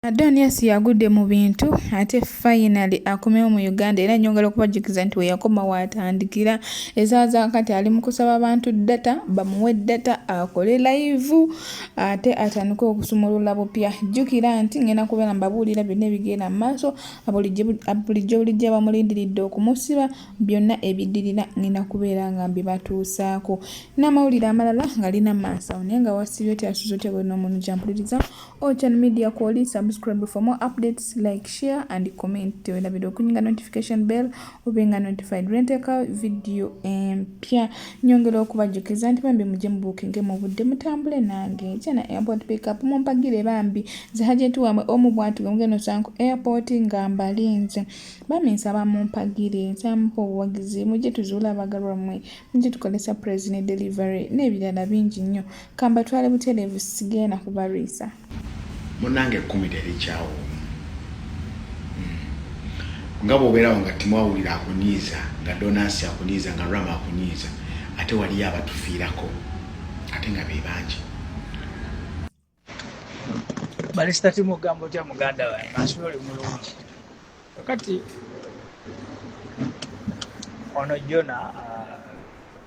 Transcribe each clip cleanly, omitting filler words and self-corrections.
Adonias yagudde mu bintu ate finally akomewo mu Uganda era nyongera okubajjukiza nti we yakoma waatandikira ezaaza kati ali mu kusaba abantu data bamuwe data akole live ate atandike okusumulula bupya. Jjukira nti ngenda kubeera mbabuulira byonna ebigenda mu maaso bulijjo bamulindiridde okumusiba byonna ebiddirira ngenda kubeera nga mbibatuusaako. N'amawulire amalala nga lina maasawo naye nga wasibye oti asuze otya bwe n'omuntu kyampuliriza Ochana Media Kwoli. Subscribe for more updates, like, share and comment. Tewela video kunyinga notification bell ubenga notified renteka video empya. Nyongera okubajjukiza nti bambi mujje mu booking mu budde mutambule nange kyana airport pickup mumpagire bambi zihajetu wamwe omubwatu gamugeno sanko airport ngamba linze bambi nsaba mumpagire nsampo obuwagizi mujje tuzuula abagalwa mmwe mujje tukolesa president delivery n'ebirala bingi nnyo kamba twale butelevu sigenda kubarisa munange 10 terikyawo nga bw'obeerawo nga timwawulira akunyiiza nga Donasi akunyiiza nga Rama akunyiiza ate waliyo abatufiirako ate nga be bangi Balista Timogambo kya muganda wae asole mulungi kati ono Jona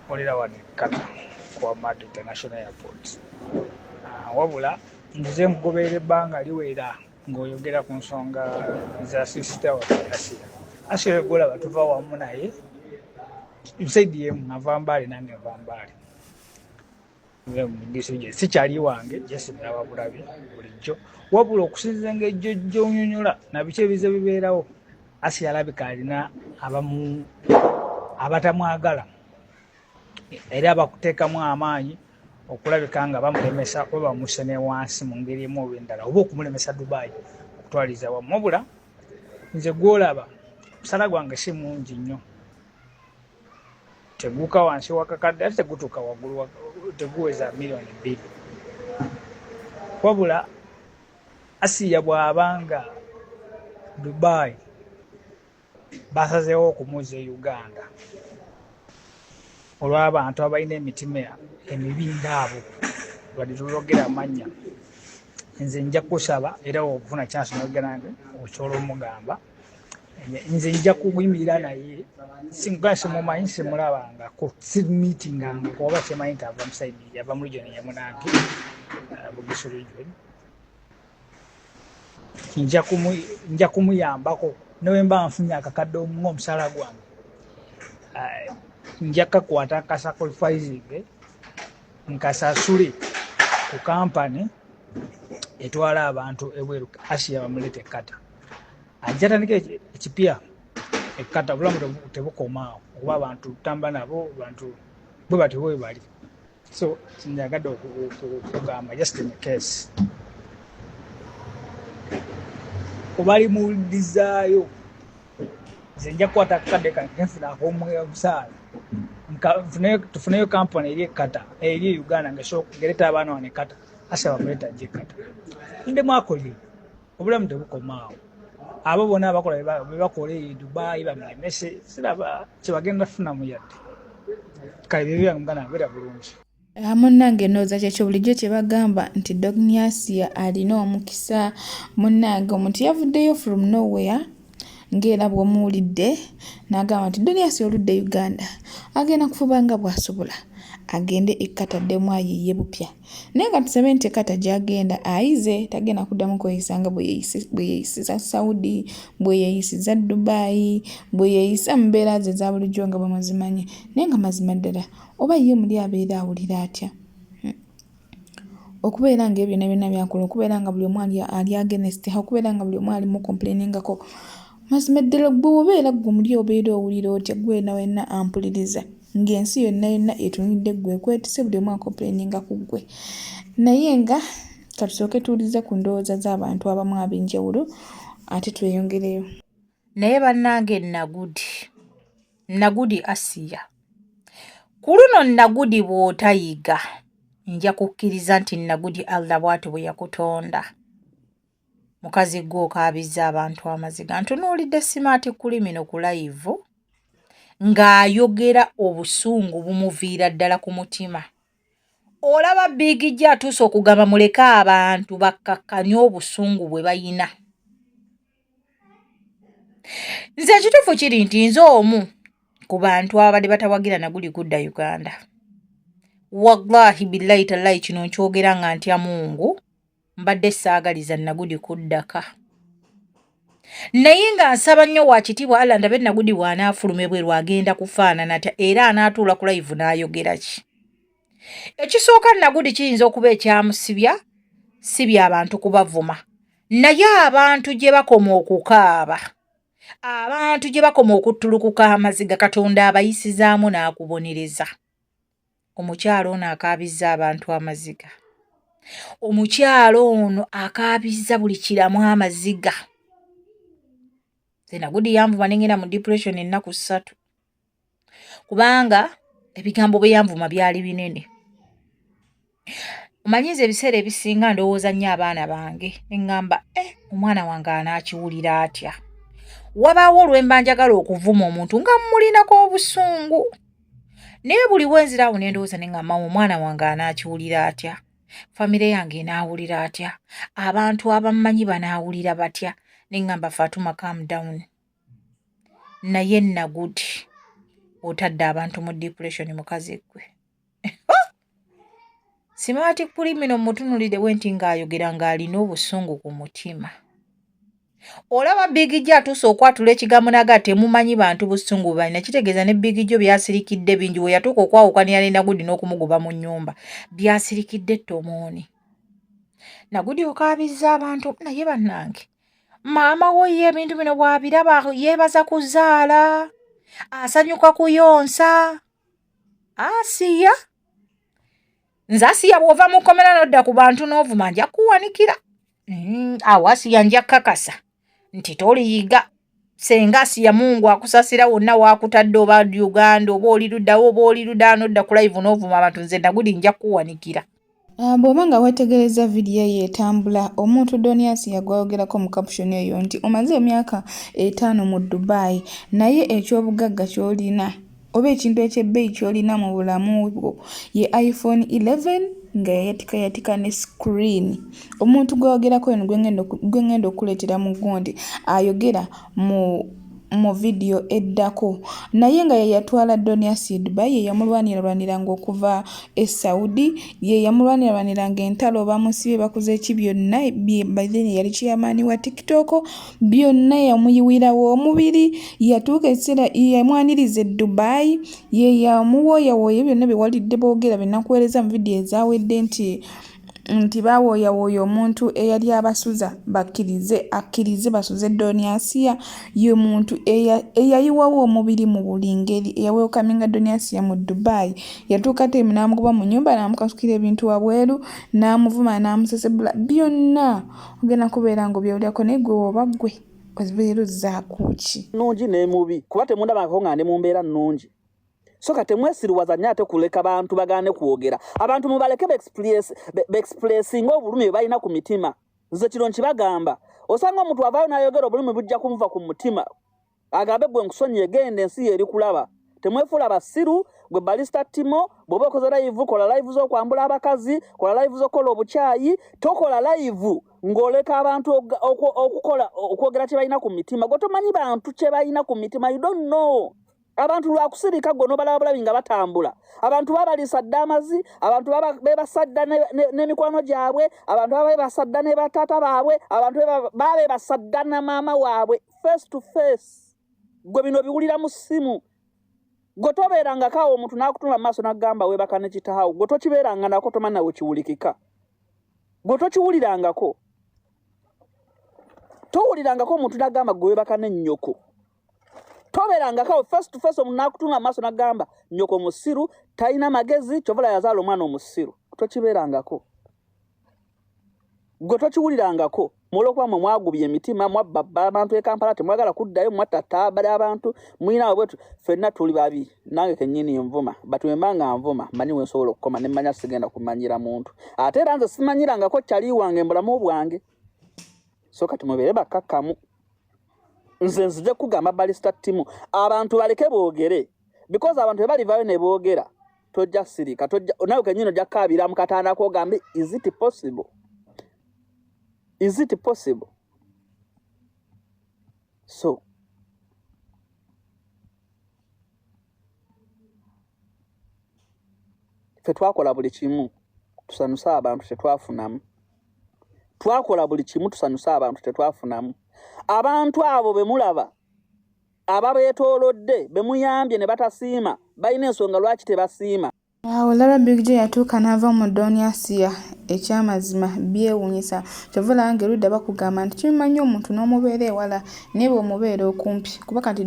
olira wano kata kwa Mad International Airport wabula nze nkugoberera ebbanga liwera ng'oyogera ku nsonga za sisita wa Asia gola batuva wamu naye msaidi yemu ava mbali nange ava mbali sikyali wange jesimira wabulabi bulijjo wabula okusinza ng'ejjojjo onyonyola na biki ebize bibeerawo Asia alabika alina abamu abatamwagala era abakuteekamu amaanyi okulabika nga bamulemesa oba bamusene wansi mu ngeri emu oba endala oba okumulemesa Dubai okutwaliza wamu wabula nze gwolaba musala gwange si mungi nnyo teguuka wansi wakakadde ate tegutuuka waggulu teguweza $2,000,000 wabula Asia bw'abanga Dubai basazeewo okumuuza e Uganda olw'abantu abalina emitima emibi ng'abo lwadde tulogera amannya nze nja kusaba era okufuna chance n'ogera nange okyola omugamba nze nja kuyimirira naye simumanyi simulabangako simumiitinganga kuba kimanyi nti ava musaidi yava mu region ya Munange Bugisu region nja kumuyambako newe mba nfunye akakadde ng'omusala gwange nja kakwata akasacrificing nkasasule ku kampani etwala abantu ebweru Asia bamulete kata ajatandika ekipya ekata bulamu tebukomaawo oba abantu tutamba nabo bantu bwe bati bwe bali so sinjagadde okugamba just in case kubali muwulizaayo nze nja kukwata akakadde kange nfunako omusaala tufuneyo kampani eri ekata eri Uganda ngereta abaana wane kata Asia bamuleta gye kata inde mwakolire obulamu tebukomaawo abo bonna abakola bebakola e Dubai bamulemese siraba kyebagenda funamu yadde kale bye Uganda bera bulungi munnange nooza kyekyo bulijjo kye bagamba nti Donias alina omukisa munnange omuntu yavuddeyo from nowhere ng'era bw'omuwulidde n'agamba nti Donias oludde Uganda agenda kufuba nga bw'asobola agende ekkataddemu ayiye bupya naye nga tusabe nti ekkata gy'agenda ayize tagenda kuddamu kweyisa nga bwe yeeyisiza Saudi bwe yeeyisiza Dubai bwe yeeyisa mu mbeera ze eza bulijjo nga bwe muzimanyi naye nga mazima ddala oba ye muli abeera awulira atya okubeera ng'ebyo byonna byakola okubeera nga buli omu ali against okubeera nga buli omu ali mu complainingako mazima ddala gwe obeera gwe muli obeera owulira otya gwe wenna ampuliriza ng'ensi yonna etunidde gwe kwetise buli omu acomplaininga ku gwe naye nga katusooke tuwulize ku ndowooza z'abantu abamu ab'enjawulo ate tweyongereyo naye bannange Nagudi Asia ku luno Nagudi bw'otayiga nja kukkiriza nti Nagudi Allah bw'ati bwe yakutonda mukazi gwe okaabizza abantu amaziga ntunuulidde simaati kulimino ku live ng'ayogera obusungu bumuviira ddala ku mutima olaba Big G atuuse okugamba muleke abantu bakkakkanye obusungu bwe bayina. Nze ekituufu kiri nti nze omu ku bantu abadde batawagira Nagudi kudda Uganda. Wallahi billahi tallahi kino nkyogera nga ntya Mungu mbadde saagaliza Nagudi kuddaka. Naye nga nsaba nnyo wa kitiibwa Allah ndabe Nagudi bw'anaafuluma ebweru agenda kufaanana atya era anaatuula ku live n'ayogera ki. Ekisooka Nagudi kiyinza okuba ekyamusibya sibya abantu kubavuma. Naye abantu gye bakoma okukaaba, abantu gye bakoma okuttulukuka amaziga Katonda abayisizaamu n'akubonereza. Omukyalo ono akaabizza abantu amaziga. Omukyalo ono akaabizza buli kiramu amaziga. Nagudi yanvuma nengenda mu depression ennaku 3 kubanga ebigambo bye yanvuma byali binene. Omanyize ebiseera ebisinga ndowooza nnyo abaana bange engamba omwana wange anaakiwulira atya. Wabaawo olwemba njagala okuvuma omuntu nga mulinako obusungu. Naye buli wenzirawo ne ndowooza ne ngamba omwana wange anaakiwulira atya. Famire yange enaawulira atya. Abantu abamanyi banaawulira batya. Nengamba Fatuma calm down. Naye Nagudi otadde abantu mu depression mukazi gwe. Simaati kulimino mutunulide wenti ng'ayogera ng'alina obusungu ku mutima. Olaba Big G atuuse okwatula ekigambo naga temumanyi bantu busungu balina kitegeeza ne Big G byasirikidde bingi we yatuuka okwawukanya ne Nagudi n'okumugoba mu nnyumba byasirikidde ttomooni. Nagudi okaabizza abantu naye bannange maama wo ye ebintu bino bw'abiraba yeebaza kuzaala asanyuka kuyonsa asiya. Nze Asiya bw'ova mu kkomera n'odda ku bantu n'ovuma nja kuwanikira. Awo Asiya nja kakasa nti toliyiga. Senga Asiya Mungu akusasira wonna waakutadde oba Uganda oba oli luddawo oba oli ludda n'odda ku live n'ovuma abantu nze Nagudi nja kuwanikira. Bw'oba nga weetegereza vidiyo ye etambula omuntu Donias yagwayogerako mu caption eyo nti omaze emyaka 5 mu Dubai naye ekyobugagga ky'olina oba ekintu ekyebbeeyi ky'olina mu bulamu bwo ye iPhone 11 nga yayatika ne screen. Omuntu gwayogerako eno gwe ngenda okuleetera mu gundi ayogera mu video eddako naye nga yatwala Donias Dubai ye yamulwaniranga okuva e Saudi ye yamulwaniranga entalo bamusibe bakoze ki byonna byene yali chairman wa TikTok byonna yamuyiwirawo omubiri yatuuka essera yamwaniriza Dubai ye yamuwoyawoya byonna byewalidde boogera binakuweereza mu video ezawedde nti bawooyawooya omuntu eyali abasuza akkirize basuze Donias ye muntu eyayiwawo omubiri mu buli ngeri eyaweokaminga Donias mu Dubai yatuuka temu n'amugoba mu nnyumba n'amukasukira ebintu wabweru n'amuvuma n'amusesebula byonna ogenda kubeera ng'obyewulyako naye gwe oba gwe ozibeera ozaakuki nnungi n'emubi kuba temundabako nga ndi mu mbeera nnungi. So kati mwesiriwaza nnyo ate kuleka abantu bagaane kwogera. Abantu mubaleke be-expressing obulumi bwe balina ku mitima. Nze kiro nkibagamba. Osanga omuntu avaayo n'ayogera obulumi bujja kumuva ku mutima. Agambe gwe nkusonyiye genda ensi eri kulaba. Temwefuula basiru gwe Balista Timo bw'oba okoze live kola live z'okwambula abakazi kola live z'okola obukyayi tokola live ng'oleka abantu okukola okwogera kye balina ku mitima. Gwe tomanyi bantu kye balina ku mitima. You don't know. Abantu lwakusirika gwe n'obalabulabi nga batambula. Abantu babalisa dda amazi, abantu bebasadda n'emikwano gyabwe, abantu bebasadda ne bataata baabwe, abantu bebasadda na maama waabwe face to face. Gwe bino biwulira mu ssimu. Gwe tobeerangako awo omuntu n'akutula mu maaso n'agamba weebaka ne kitaawo. Gwe tokibeeranga nako tomanyi nawe kiwulikika. Gwe tokiwulirangako. Towulirangako omuntu n'agamba gwe weebaka ne nnyoko. Toberangako face to face omuntu n'akutula mu maaso n'agamba nnyoko musiru talina magezi kyovula yazaala omwana omusiru. Tokibeerangako. Gwe tokiwulirangako. Mulokwa mwe mwagubye emitima mwabba abantu e Kampala temwagala kuddayo mwatatta abantu mwina bwetu ffenna tuli babi nange kennyini nvuma batwembanga nvuma manyi we nsobola okukoma ne mmanya sigenda kumanyira muntu ate era nze simanyirangako kyali wange mbulamu bwange so kati mubeere bakakkamu nze nzije kugamba Balista Timo abantu baleke boogere because abantu balivayo ne boogera tojja sirika tojja nawe kenyino jakabira mukatanda ko gambe is it possible so fe twakola buli kimu tusanusa abantu tetwafunamu twakola buli kimu tusanusa abantu tetwafunamu abantu abo bemulaba ababeetolodde bemuyambye ne batasiima balina ensonga lwaki tebasiima. Awo laba Big J yatuuka n'ava mu Doniasia ekyamazima byewuunyisa kyovula ngerudda bakugamba nti kimanyi omuntu n'omubeera ewala naye bw'omubeera okumpi kuba kati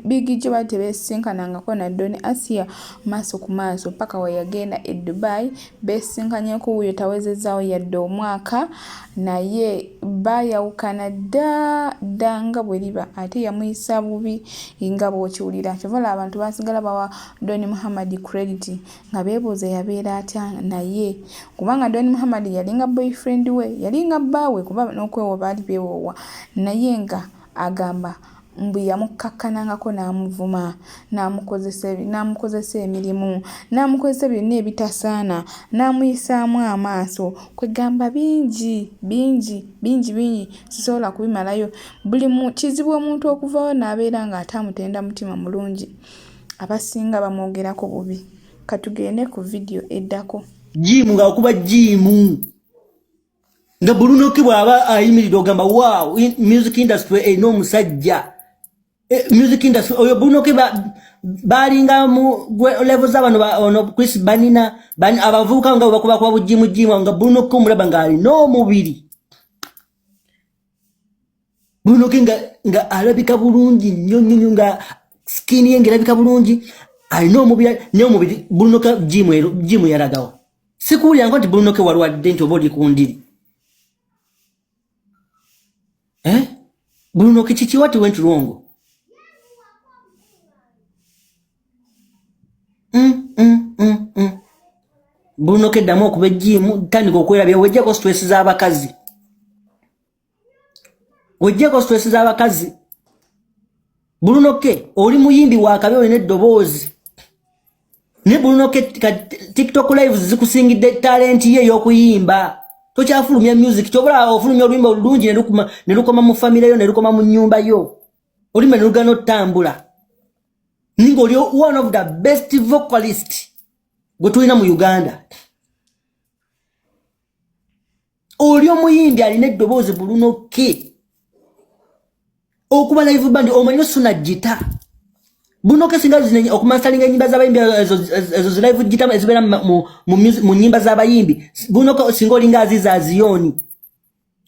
Big J bali tebeesinkanangako na Doniasia maaso ku maaso paka we yagenda e Dubai beesinkanyeko wuyo tawezezaawo yadde omwaka naye baayawukana dda nga bwe liba ate yamuyisa bubi nga bw'okiwulira kyovula abantu basigala bawa Doni Muhammad credit nga beebuuza yabeera atya naye kubanga Doni Muhammad yalinga boyfriend we yalinga bbaawe kuba n'okwewa baali beewowa naye nga agamba mbu yamukakkanangako n'amuvuma n'amukozesa emirimu n'amukozesa byonna ebitasaana n'amuyisaamu amaaso kwegamba bingi sisobola kubimalayo buli kizibu omuntu okuvaayo n'abeera nga atamutenda mutima mulungi abasinga bamwogerako bubi. Katugende ku video eddako. Jimu nga okuba jimu. Nga Bruno kibwaba ayimiridde ogamba wow music industry no musajja. Music industry oyo Bruno kiba balinga mu levels abantu ono Chris Banina abavuka nga bakuba kwa bujimu nga Bruno ko mulaba nga ali no mubiri. Bruno nga alabika bulungi nyonyo nga skin ye ngerabika bulungi. I know mubiri Bruno ka jimu yaragawo. Sikuli yango nti Bruno ke walwadde nti obodi kundiri. Bruno kichichi what went wrong? Bruno ke damo kube jimu tandika okwerabya wejjako stress z'abakazi. Bruno ke oli muyimbi wa kabewe n'eddoboozi. Ne Bruno ke TikTok live zikusingidde talent ye y'okuyimba. Tokyafulumya music kyobula ofulumya oluyimba olulungi ne lukoma mu family yo ne lukoma mu nnyumba yo. Oluyimba ne lugana otambula. Ningo oli one of the best vocalist gwe tulina mu Uganda. Oli omuyimbi alina eddoboozi Bruno ke. Okuba live band omanyo suna gita. Bruno ke singa zinenye okumastalinga nyimba z'abayimbi ezo live gita ezibera mu nyimba z'abayimbi. Bruno ke singa olinga aziza aziyoni.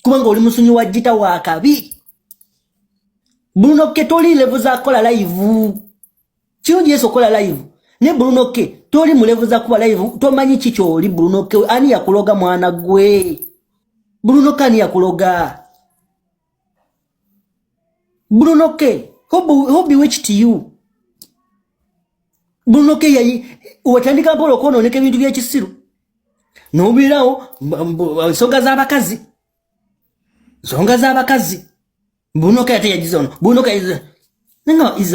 Kubanga oli musunyi wa gita wa kabi. Bruno ke toli level za kola live. Kirungi yeso kola live. Ne Bruno ke toli mu level za kuba live tomanyi kicho oli Bruno ke ani yakuloga mwana gwe. Bruno ke ani yakuloga. Bruno ke who bewitched you? Bruno ke yayi watandika mpolo kono neke bintu by'ekisiru. Nobirawo nsonga z'abakazi. Bruno ke ate yagizono. Bruno ke is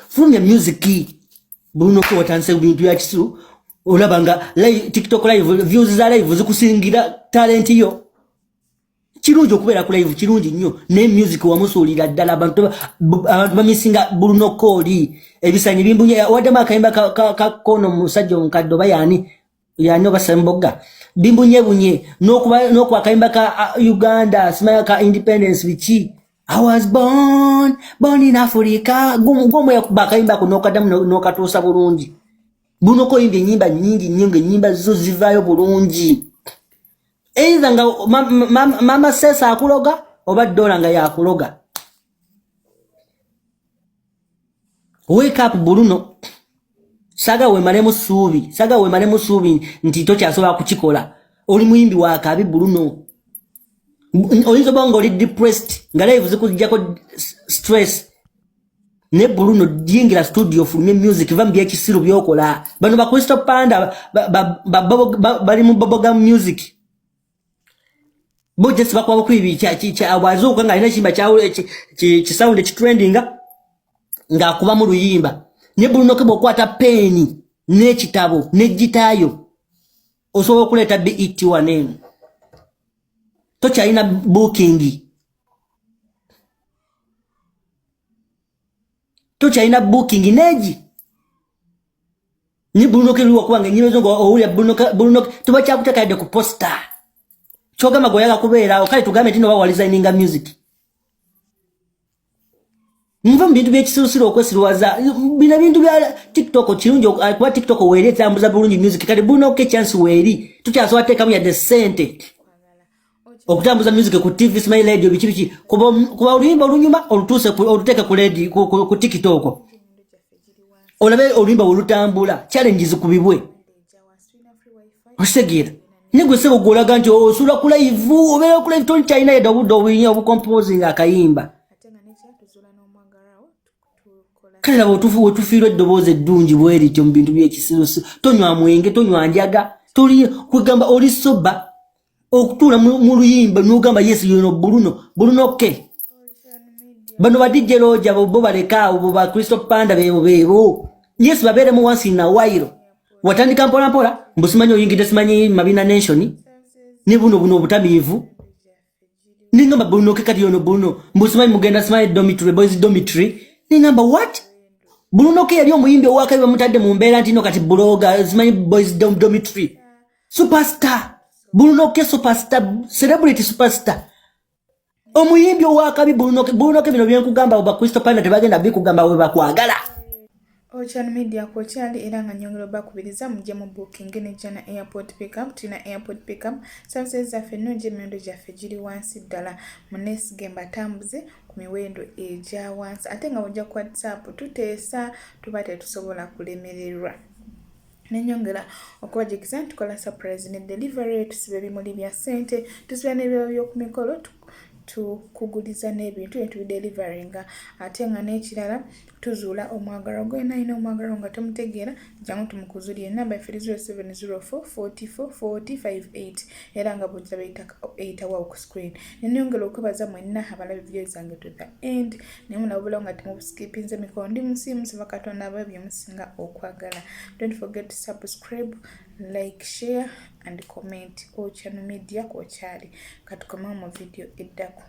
from your music. Bruno ke watandise bintu by'ekisiru. Olabanga live TikTok live views za live zikusingira talent yo. Kirungi okubeera ku live kirungi nnyo ne music wamusuulira ddala abantu bamisinga Bruno Koli ebisanyi bimbunye wadde akayimba ka kono musajja onkaddo bayani obasemboga bimbunye n'okuba akayimba ka Uganda simaya ka independence bichi I was born in Africa gomo yakuba akayimba ko n'okaddamu n'okatuusa bulungi Bruno Koli ennyimba nnyingi nnyo ng'ennyimba zo zivaayo bulungi. Either nga mama sesa akuloga oba dola nga yakuloga. Wake up Bruno. Saga we maremu subi nti tokyasobola kukikola. Oli muyimbi wa kabi Bruno. Oyinza bongo oli depressed nga live zikujjako stress. Ne Bruno dingira studio fulme music vambi ekisiru byokola. Bano ba Crystal Panda bali mu bubblegum music. Boje sibakwa kwibi cha awazuka nga ina chimba chawo chi sound trending nga kuba mu luyimba. Ne Bruno ke bokwata peni n'ekitabo n'ejjitaayo osobola okuleeta BET waneemu tokyalina booking neegi ni Bruno K luwa kubange nyirozo ngo owulya Bruno tuba kyakutekadde ku poster kyogamba goyaga kubeera okale tugambe tino ba designinga music mva bintu by'ekisirusiru okwesirwaza bina bintu bya TikTok kirungi kuba TikTok weeri etambuza bulungi music kale Bruno K chance weeri tukyasobola teekamu yadde ssente okutambuza music ku TV Smile Radio biki kuba oluyimba olunyuma olutuuse oluteeka ku radio ku TikTok olabe oluyimba olutambula challenges kubibwe osegira nigwe sebo golaga nti osula ku live obeera ku live toni China yedda obudde obuyinza obucomposing akayimba kale laba wetufiirwa eddoboozi eddungi bwerityo mu bintu by'ekisirusiru tonywa mwenge tonywa njaga toli kwegamba oli soba okutuula mu luyimba n'ogamba yes yono Bruno K bano ba DJ Roja bo balekaawo bo ba Crystal Panda beebo yes babeeremu once in a while watandika mpola mbusimanyi oyingidde simanyi Mabina Nation ne buno obutamiivu ningamba Bruno K kati yono mbusimanyi mugenda simanyi dormitory boys dormitory ningamba what Bruno K yali omuyimbi owakabi bamutadde mu mbeera nti no kati blogger simanyi boys dormitory superstar Bruno K superstar celebrity superstar omuyimbi owakabi Bruno K bino byenkugamba oba Crystal Panda tebagenda bikugamba we bakwagala Ocean Media kochali era nga nyongero bakubiriza mujje mu booking ne jana airport pickup tina airport pickup services zaffe nungi emiwendo gyaffe giri wansi ddala muneesige mbatambuze ku miwendo egya wansi ate nga bujja ku WhatsApp tuteesa tuba tetusobola kulemererwa nenyongera okubajikiza tukola surprise ne delivery tusibe ebimuli bya ssente tusibe n'ebyo by'okumikolo tukuguliza n'ebintu etubidelivaringa ate nga n'ekirala tuzuula omwagalo gwena omwagalo nga tomutegeera jangu tumukuzulire namba yaffe 0704444058 era nga bujja bayitawo ku screen nenyongera okwebaza mwenna abalabe video zange to the end nemunabula nga temubuskipinze emikono ndi musiimu siva katonda ababyo musinga okwagala. Don't forget to subscribe, like, share and comment. Ocean Media kochali katukomawo mu video eddako.